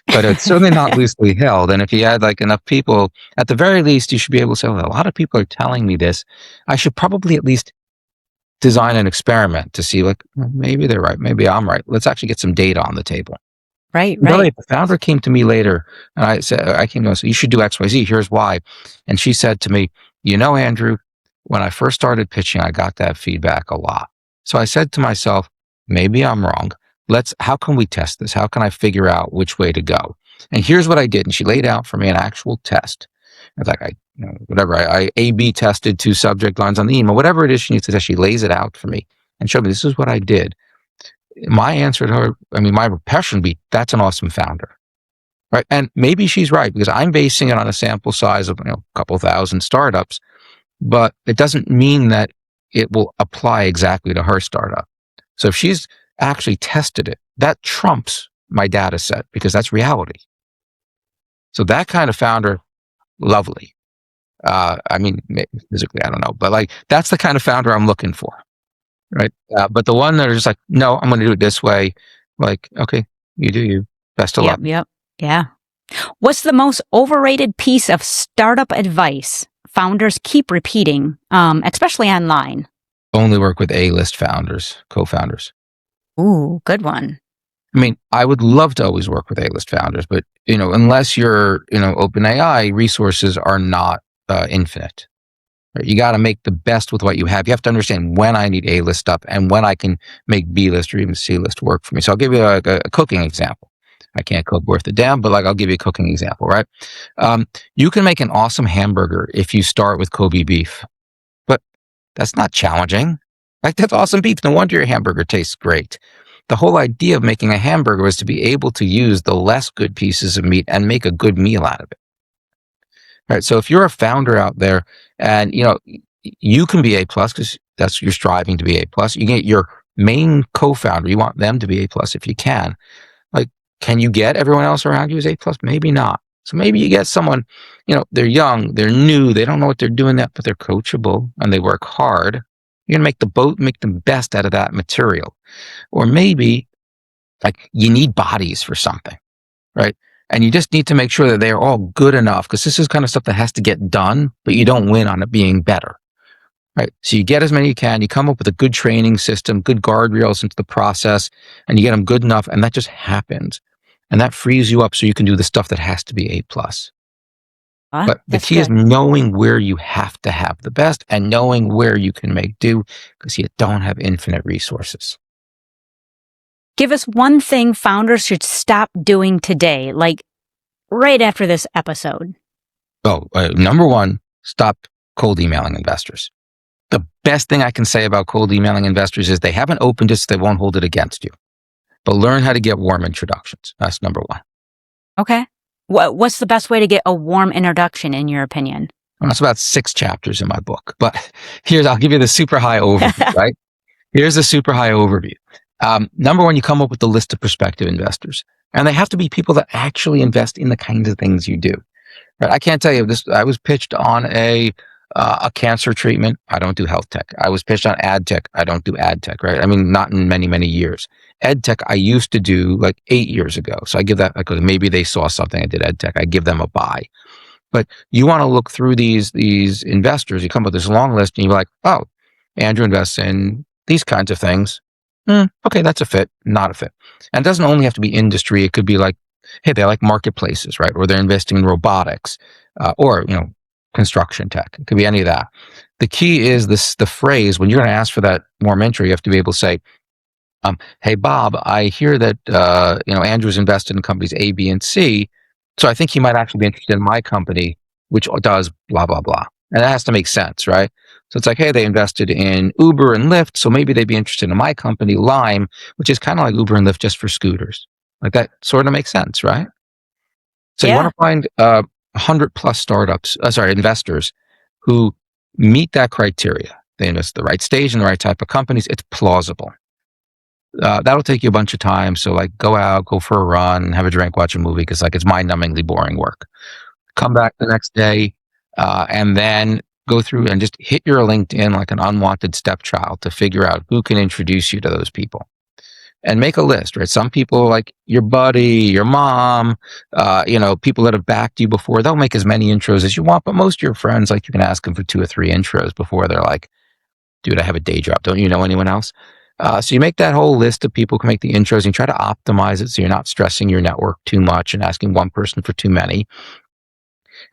But it's certainly not loosely held. And if you had like enough people, at the very least, you should be able to say, well, a lot of people are telling me this. I should probably at least design an experiment to see like, maybe they're right. Maybe I'm right. Let's actually get some data on the table. Right. The founder came to me later and I came to her and said, you should do X, Y, Z. Here's why. And she said to me, Andrew, when I first started pitching, I got that feedback a lot. So I said to myself, maybe I'm wrong. How can we test this? How can I figure out which way to go? And here's what I did. And she laid out for me an actual test. It's like, I A/B tested 2 subject lines on the email, whatever it is she needs to test. She lays it out for me and showed me this is what I did. My answer to her, my impression would be, that's an awesome founder. right? And maybe she's right because I'm basing it on a sample size of a couple thousand startups, but it doesn't mean that it will apply exactly to her startup. So if she's actually tested it, that trumps my data set because that's reality. So that kind of founder, lovely. I mean, physically, I don't know, but like that's the kind of founder I'm looking for, right? But the one that are just like, no, I'm going to do it this way. Like, okay, you do you. Best of luck. Yep. Yeah. What's the most overrated piece of startup advice founders keep repeating, especially online? Only work with A-list founders, co-founders. Ooh, good one. I mean, I would love to always work with A-list founders, but unless you're, OpenAI, resources are not infinite. Right? You got to make the best with what you have. You have to understand when I need A-list stuff and when I can make B-list or even C-list work for me. So I'll give you a cooking example. I can't cook worth a damn, but like I'll give you a cooking example, right? You can make an awesome hamburger if you start with Kobe beef, but that's not challenging. Like that's awesome beef. No wonder your hamburger tastes great. The whole idea of making a hamburger was to be able to use the less good pieces of meat and make a good meal out of it. Right. So if you're a founder out there and you can be A plus because that's you're striving to be A plus. You get your main co-founder. You want them to be A plus if you can. Like, can you get everyone else around you as A plus? Maybe not. So maybe you get someone, they're young, they're new, they don't know what they're doing that, but they're coachable and they work hard. You're gonna make the best out of that material. Or maybe like you need bodies for something, right? And you just need to make sure that they're all good enough because this is kind of stuff that has to get done, but you don't win on it being better, right? So you get as many you can, you come up with a good training system, good guardrails into the process, and you get them good enough, and that just happens. And that frees you up so you can do the stuff that has to be A plus. But the key is knowing where you have to have the best and knowing where you can make do because you don't have infinite resources. Give us one thing founders should stop doing today, like right after this episode. Number one, stop cold emailing investors. The best thing I can say about cold emailing investors is they haven't opened it, so they won't hold it against you. But learn how to get warm introductions. That's number one. Okay. What's the best way to get a warm introduction, in your opinion? Well, that's about 6 chapters in my book. But I'll give you the super high overview, right? Here's the super high overview. Number one, you come up with a list of prospective investors. And they have to be people that actually invest in the kinds of things you do. Right? I can't tell you this. I was pitched on a cancer treatment. I don't do health tech. I was pitched on ad tech. I don't do ad tech, right? I mean, not in many, many years. Ed tech, I used to do like 8 years ago. So I give that, like, maybe they saw something I did ed tech. I give them a buy. But you want to look through these investors. You come up with this long list and you're like, oh, Andrew invests in these kinds of things. Okay, that's a fit, not a fit. And it doesn't only have to be industry. It could be like, hey, they like marketplaces, right? Or they're investing in robotics, or construction tech. It could be any of that. The key is the phrase when you're going to ask for that warm intro, you have to be able to say, "Hey Bob, I hear that Andrew's invested in companies A, B, and C, so I think he might actually be interested in my company, which does blah blah blah." And that has to make sense, right? So it's like, hey, they invested in Uber and Lyft, so maybe they'd be interested in my company, Lime, which is kind of like Uber and Lyft just for scooters. Like that sort of makes sense, right? So you want to find 100 plus investors who meet that criteria. They invest at the right stage in the right type of companies. It's plausible. That'll take you a bunch of time. So like go out, go for a run, have a drink, watch a movie because like it's mind-numbingly boring work. Come back the next day and then go through and just hit your LinkedIn like an unwanted stepchild to figure out who can introduce you to those people. And make a list, right? Some people like your buddy, your mom, people that have backed you before, they'll make as many intros as you want, but most of your friends, like you can ask them for 2 or 3 intros before they're like, dude, I have a day job. Don't you know anyone else? So you make that whole list of people who can make the intros and you try to optimize it so you're not stressing your network too much and asking one person for too many.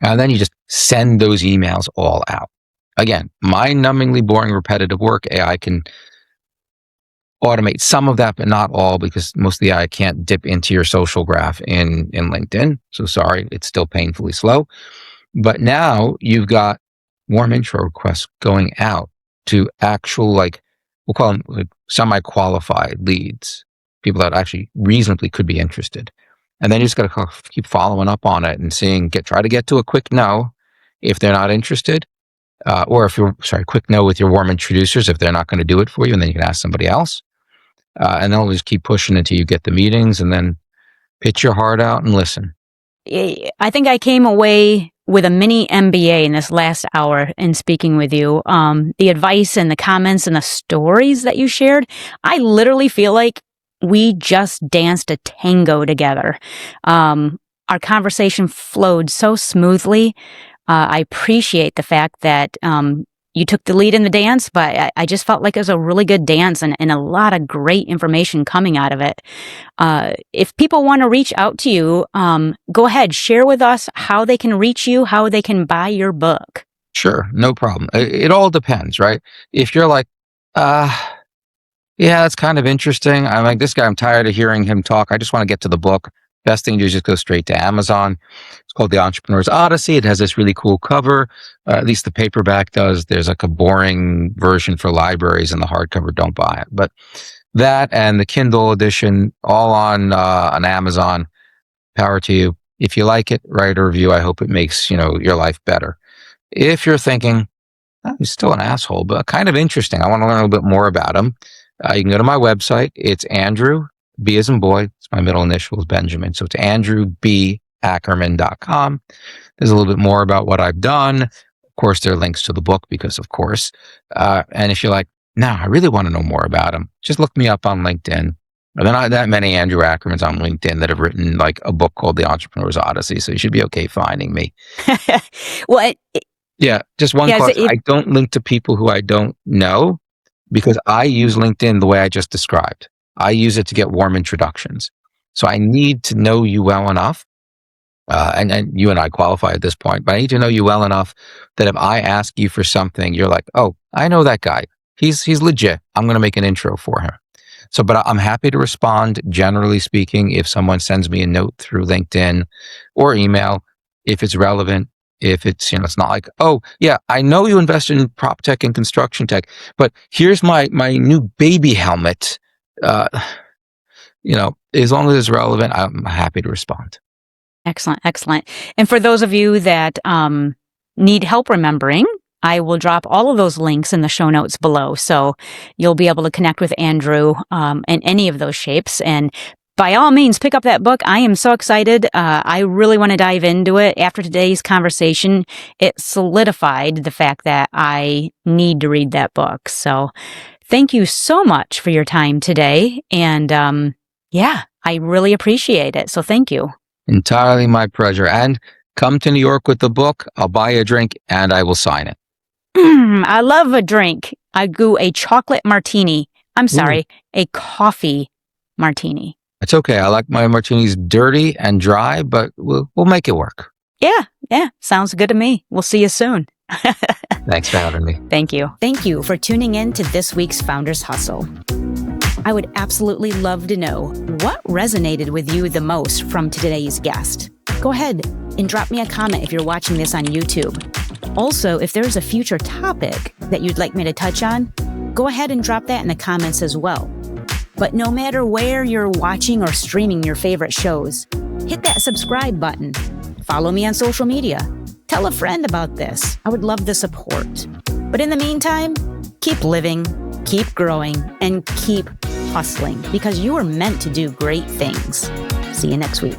And then you just send those emails all out. Again, mind-numbingly boring, repetitive work. AI can automate some of that, but not all, because most of the AI can't dip into your social graph in LinkedIn. So sorry, it's still painfully slow. But now you've got warm intro requests going out to actual, like, we'll call them like semi-qualified leads, people that actually reasonably could be interested. And then you just got to keep following up on it and try to get to a quick no if they're not interested. Or quick no with your warm introducers if they're not going to do it for you, and then you can ask somebody else. And then we'll just keep pushing until you get the meetings, and then pitch your heart out and listen. I think I came away with a mini MBA in this last hour in speaking with you. The advice and the comments and the stories that you shared, I literally feel like we just danced a tango together. Our conversation flowed so smoothly. I appreciate the fact that you took the lead in the dance, but I just felt like it was a really good dance and a lot of great information coming out of it. If people want to reach out to you, go ahead, share with us how they can reach you, how they can buy your book. Sure, no problem. It all depends, right? If you're like, yeah, that's kind of interesting. I'm like, this guy, I'm tired of hearing him talk. I just want to get to the book. Best thing to do is just go straight to Amazon. It's called The Entrepreneur's Odyssey. It has this really cool cover. At least the paperback does. There's like a boring version for libraries, and the hardcover, don't buy it. But that and the Kindle edition, all on Amazon. Power to you. If you like it, write a review. I hope it makes your life better. If you're thinking, oh, he's still an asshole, but kind of interesting, I want to learn a little bit more about him, you can go to my website. It's Andrew, B as in boy. It's my middle initial is Benjamin. So it's andrewbackerman.com. There's a little bit more about what I've done. Of course, there are links to the book because, of course. And if you're like, no, I really want to know more about him, just look me up on LinkedIn. There are not that many Andrew Ackermans on LinkedIn that have written like a book called The Entrepreneur's Odyssey. So you should be okay finding me. Well, just one question. I don't link to people who I don't know because I use LinkedIn the way I just described. I use it to get warm introductions. So I need to know you well enough, and you and I qualify at this point, but I need to know you well enough that if I ask you for something, you're like, oh, I know that guy. He's legit. I'm going to make an intro for him. So, but I'm happy to respond, generally speaking, if someone sends me a note through LinkedIn or email, if it's relevant. If it's, it's not like, oh, yeah, I know you invest in prop tech and construction tech, but here's my new baby helmet. As long as it's relevant, I'm happy to respond. Excellent. And for those of you that need help remembering, I will drop all of those links in the show notes below. So you'll be able to connect with Andrew in any of those shapes. And by all means, pick up that book. I am so excited. I really want to dive into it. After today's conversation, it solidified the fact that I need to read that book. So thank you so much for your time today. And I really appreciate it. So thank you. Entirely my pleasure. And come to New York with the book. I'll buy you a drink and I will sign it. I love a drink. I do a chocolate martini. I'm sorry, a coffee martini. It's okay. I like my martinis dirty and dry, but we'll make it work. Yeah. Sounds good to me. We'll see you soon. Thanks for having me. Thank you. Thank you for tuning in to this week's Founders Hustle. I would absolutely love to know what resonated with you the most from today's guest. Go ahead and drop me a comment if you're watching this on YouTube. Also, if there's a future topic that you'd like me to touch on, go ahead and drop that in the comments as well. But no matter where you're watching or streaming your favorite shows, hit that subscribe button. Follow me on social media. Tell a friend about this. I would love the support. But in the meantime, keep living, keep growing, and keep hustling because you are meant to do great things. See you next week.